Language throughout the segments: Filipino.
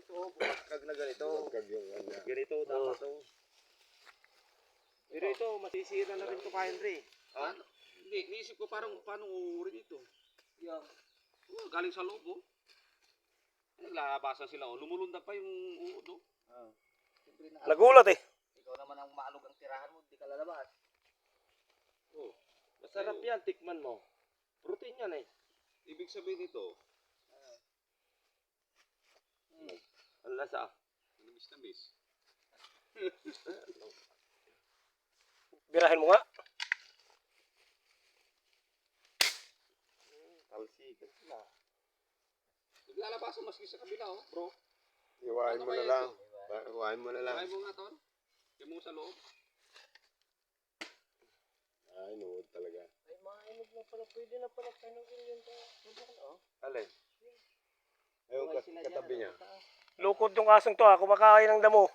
ganito, bumagkag na ganito. Ganito dapat to. Pero ito, masisira na rin ito kay Henry. Ha? Hindi, niisip ko parang paano uuwi dito. Yeah. Oh, galing sa loob, oh. Naglalabasan sila, oh. Lumulundag pa yung uod, oh. Nagulat eh. Ikaw naman ang maalog ang tirahan mo, hindi ka lalabas. Oh. Masarap yan, tikman mo. Protein yan eh. Ibig sabihin nito, Ang lasa. namis na miss. Birahin mo nga. Talsikan sila. Naglalabasan maski sa kabila, oh, bro. Iwain mo na lang. Iwain mo na lang. Try mo nga, Ton. Yan mo sa loob. Ay, nuod talaga. Ay, mainog na pala, pwede na pala tanongin yun. Alin? Ayun, katabi niya. Lukod yung asong to ha. Kumakain ng damo.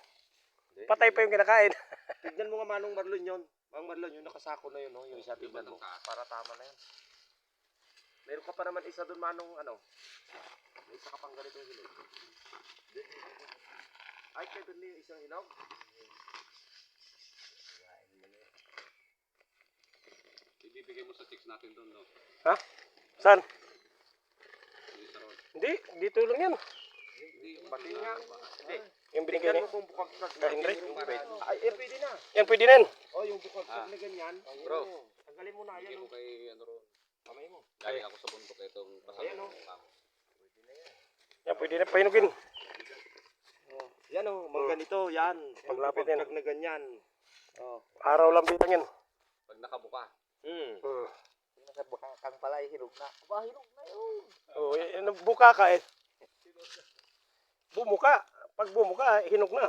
Patay pa yung kinakain. Tignan mo nga Manong Marlon yun. Mang Marlon, yung nakasako na yun, no? Yung isa tignan mo. Para tama na yan. Meron ka pa naman isa doon Manong, ano? May isa ka pang ganito yung hinog. Ay, kaya doon yung isang hinog. Ibibigay mo sa chicks natin doon, no? Ha? Saan? Hindi sa road. Hindi. Dito lang yan. Hindi, Pati nga. Hindi. Yung binigay Tignan niya. mo kung bukag-kag Kay Henry? Ay, pwede na. Yan pwede na yan. Oh, yung bukag-kag na ganyan. Bro. Tanggalin mo na Bigay yan. mo kay, ano ron. Kamay mo. Galing ako sa bundok itong Ayan, oh. Yan pwede na pahinugin. Yan oh, mga ganito, yan. Paglapit yan. Bukag na ganyan. Oh. Araw lang bitang yan. Pag nakabuka. Hmm. Nasa bakang pala, hinog na. Aba, hinog na yun. Oh, buka ka eh. Bumuka. Pag bumuka, hinog na.